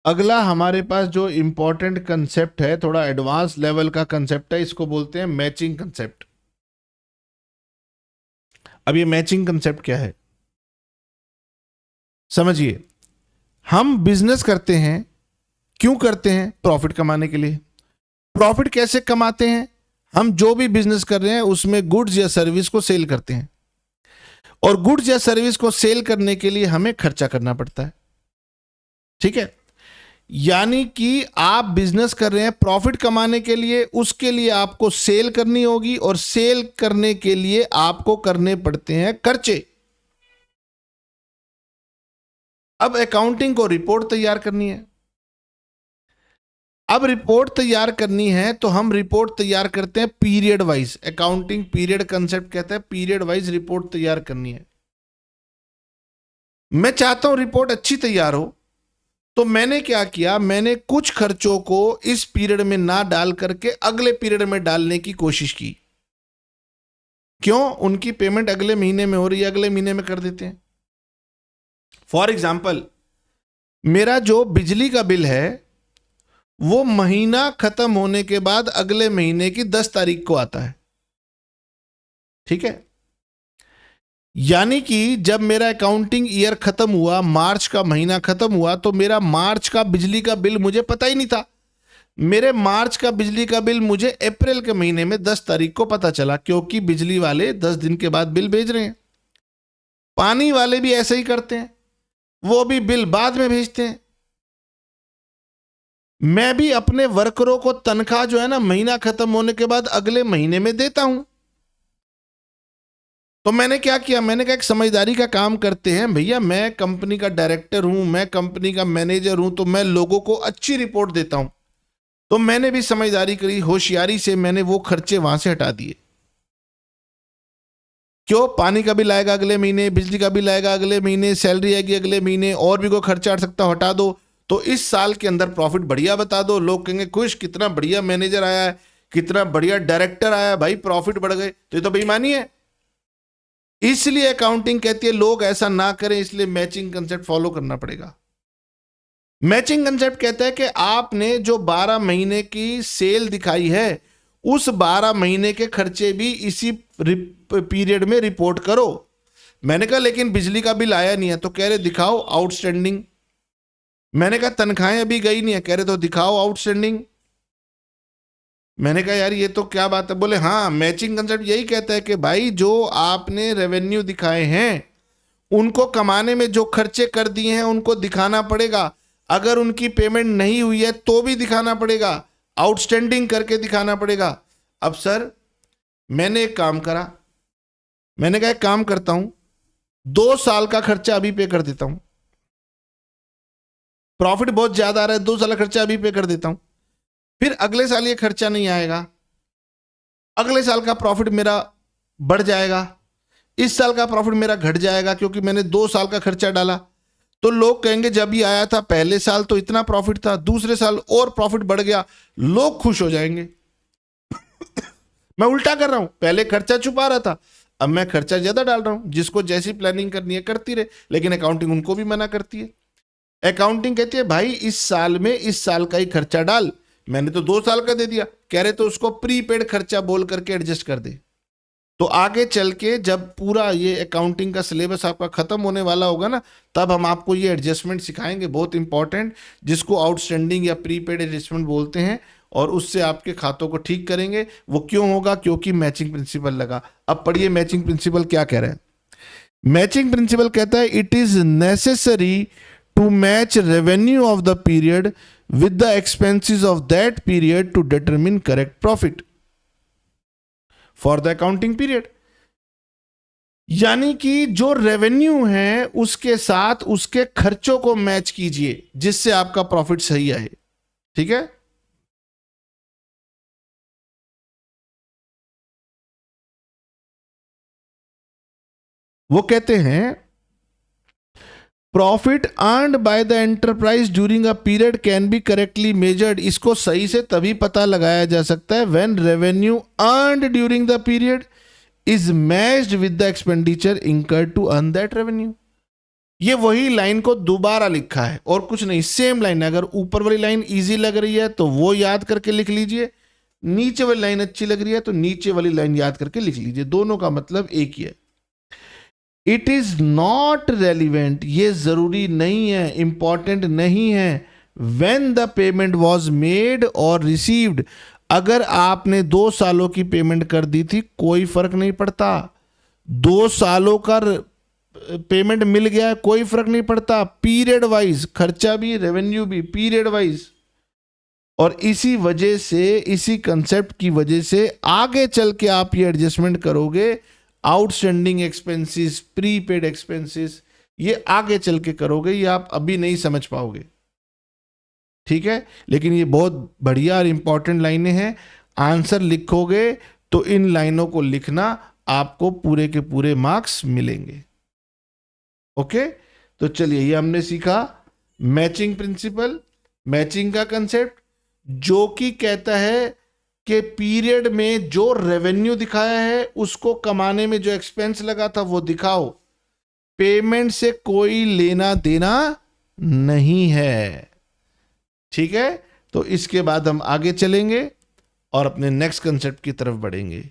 अगला हमारे पास जो इंपॉर्टेंट कंसेप्ट है, थोड़ा एडवांस लेवल का कंसेप्ट है, इसको बोलते हैं मैचिंग कंसेप्ट। अब ये मैचिंग कंसेप्ट क्या है समझिए। हम बिजनेस करते हैं, क्यों करते हैं? प्रॉफिट कमाने के लिए। प्रॉफिट कैसे कमाते हैं? हम जो भी बिजनेस कर रहे हैं उसमें गुड्स या सर्विस को सेल करते हैं, और गुड्स या सर्विस को सेल करने के लिए हमें खर्चा करना पड़ता है। ठीक है, यानी कि आप बिजनेस कर रहे हैं प्रॉफिट कमाने के लिए, उसके लिए आपको सेल करनी होगी, और सेल करने के लिए आपको करने पड़ते हैं खर्चे। अब अकाउंटिंग को रिपोर्ट तैयार करनी है। अब रिपोर्ट तैयार करनी है तो हम रिपोर्ट तैयार करते हैं period wise. Accounting period concept कहता है पीरियड वाइज रिपोर्ट तैयार करनी है। मैं चाहता हूं रिपोर्ट अच्छी तैयार हो, तो मैंने क्या किया, मैंने कुछ खर्चों को इस पीरियड में ना डाल करके अगले पीरियड में डालने की कोशिश की। क्यों? उनकी पेमेंट अगले महीने में हो रही है, अगले महीने में कर देते हैं। फॉर एग्जाम्पल, मेरा जो बिजली का बिल है वो महीना खत्म होने के बाद अगले महीने की 10 तारीख को आता है। ठीक है, यानी कि जब मेरा अकाउंटिंग ईयर खत्म हुआ, मार्च का महीना खत्म हुआ, तो मेरा मार्च का बिजली का बिल मुझे पता ही नहीं था। मेरे मार्च का बिजली का बिल मुझे अप्रैल के महीने में 10 तारीख को पता चला, क्योंकि बिजली वाले 10 दिन के बाद बिल भेज रहे हैं। पानी वाले भी ऐसे ही करते हैं, वो भी बिल बाद में भेजते हैं। मैं भी अपने वर्करों को तनख्वाह जो है ना, महीना खत्म होने के बाद अगले महीने में देता हूं। तो मैंने क्या किया, मैंने कहा एक समझदारी का काम करते हैं भैया, मैं कंपनी का डायरेक्टर हूं, मैं कंपनी का मैनेजर हूं, तो मैं लोगों को अच्छी रिपोर्ट देता हूं। तो मैंने भी समझदारी करी, होशियारी से मैंने वो खर्चे वहां से हटा दिए। क्यों? पानी का बिल आएगा अगले महीने, बिजली का बिल आएगा अगले महीने, सैलरी आएगी अगले महीने, और भी कोई खर्चा आ सकता, हटा दो। तो इस साल के अंदर प्रॉफिट बढ़िया बता दो, लोग कहेंगे खुश, कितना बढ़िया मैनेजर आया है, कितना बढ़िया डायरेक्टर आया है, भाई प्रॉफिट बढ़ गए। तो ये तो बेईमानी है। इसलिए अकाउंटिंग कहती है लोग ऐसा ना करें, इसलिए मैचिंग कंसेप्ट फॉलो करना पड़ेगा। मैचिंग कंसेप्ट कहता है कि आपने जो 12 महीने की सेल दिखाई है, उस 12 महीने के खर्चे भी इसी पीरियड में रिपोर्ट करो। मैंने कहा लेकिन बिजली का बिल आया नहीं है, तो कह रहे दिखाओ आउटस्टैंडिंग। मैंने कहा तनख्वाहें अभी गई नहीं है, कह रहे तो दिखाओ आउटस्टैंडिंग। मैंने कहा यार ये तो क्या बात है। बोले हाँ, मैचिंग कंसेप्ट यही कहता है कि भाई जो आपने रेवेन्यू दिखाए हैं, उनको कमाने में जो खर्चे कर दिए हैं उनको दिखाना पड़ेगा। अगर उनकी पेमेंट नहीं हुई है तो भी दिखाना पड़ेगा, आउटस्टैंडिंग करके दिखाना पड़ेगा। अब सर मैंने एक काम करा, मैंने कहा एक काम करता हूं, 2 साल का खर्चा अभी पे कर देता हूं। प्रॉफिट बहुत ज्यादा आ रहा है, 2 साल का खर्चा अभी पे कर देता हूं, फिर अगले साल ये खर्चा नहीं आएगा, अगले साल का प्रॉफिट मेरा बढ़ जाएगा, इस साल का प्रॉफिट मेरा घट जाएगा, क्योंकि मैंने 2 साल का खर्चा डाला। तो लोग कहेंगे जब ये आया था पहले साल तो इतना प्रॉफिट था, दूसरे साल और प्रॉफिट बढ़ गया, लोग खुश हो जाएंगे। मैं उल्टा कर रहा हूं, पहले खर्चा छुपा रहा था, अब मैं खर्चा ज्यादा डाल रहा हूं। जिसको जैसी प्लानिंग करनी है करती रहे, लेकिन अकाउंटिंग उनको भी मना करती है। अकाउंटिंग कहती है भाई इस साल में इस साल का ही खर्चा डाल। मैंने तो 2 साल का दे दिया, कह रहे तो उसको प्रीपेड खर्चा बोल करके एडजस्ट कर दे। तो आगे चल के जब पूरा ये अकाउंटिंग का सिलेबस आपका खत्म होने वाला होगा ना, तब हम आपको ये एडजस्टमेंट सिखाएंगे, बहुत इंपॉर्टेंट, जिसको आउटस्टैंडिंग या प्रीपेड एडजस्टमेंट बोलते हैं, और उससे आपके खातों को ठीक करेंगे। वो क्यों होगा? क्योंकि मैचिंग प्रिंसिपल लगा। अब पढ़िए मैचिंग प्रिंसिपल क्या कह रहा है। मैचिंग प्रिंसिपल कहता है it is necessary to match revenue of the period with the expenses of that period to determine correct profit for the accounting period. यानी कि जो रेवेन्यू है उसके साथ उसके खर्चों को मैच कीजिए, जिससे आपका प्रॉफिट सही आए। ठीक है, वो कहते हैं profit earned by the enterprise during a period can be correctly measured. इसको सही से तभी पता लगाया जा सकता है when revenue earned during the period is matched with the expenditure incurred to earn that revenue. ये वही लाइन को दोबारा लिखा है और कुछ नहीं, सेम लाइन है। अगर ऊपर वाली लाइन इजी लग रही है तो वो याद करके लिख लीजिए, नीचे वाली लाइन अच्छी लग रही है तो नीचे वाली लाइन याद करके लिख लीजिए, दोनों का मतलब एक ही है। इट इज नॉट रेलिवेंट, ये जरूरी नहीं है, इंपॉर्टेंट नहीं है। When the payment was made और रिसीव्ड, अगर आपने 2 सालों की पेमेंट कर दी थी कोई फर्क नहीं पड़ता, 2 सालों का पेमेंट मिल गया है कोई फर्क नहीं पड़ता। पीरियड वाइज खर्चा भी रेवेन्यू भी पीरियड वाइज। और इसी वजह से, इसी कंसेप्ट की वजह से आगे चल के आप ये एडजस्टमेंट करोगे, आउटस्टैंडिंग एक्सपेंसेस, प्रीपेड एक्सपेंसेस, ये आगे चल के करोगे, ये आप अभी नहीं समझ पाओगे, ठीक है। लेकिन ये बहुत बढ़िया और इंपॉर्टेंट लाइनें हैं। आंसर लिखोगे तो इन लाइनों को लिखना, आपको पूरे के पूरे मार्क्स मिलेंगे। ओके, तो चलिए ये हमने सीखा मैचिंग प्रिंसिपल, मैचिंग का कंसेप्ट, जो कि कहता है कि पीरियड में जो रेवेन्यू दिखाया है उसको कमाने में जो एक्सपेंस लगा था वो दिखाओ, पेमेंट से कोई लेना देना नहीं है, ठीक है। तो इसके बाद हम आगे चलेंगे और अपने नेक्स्ट कंसेप्ट की तरफ बढ़ेंगे।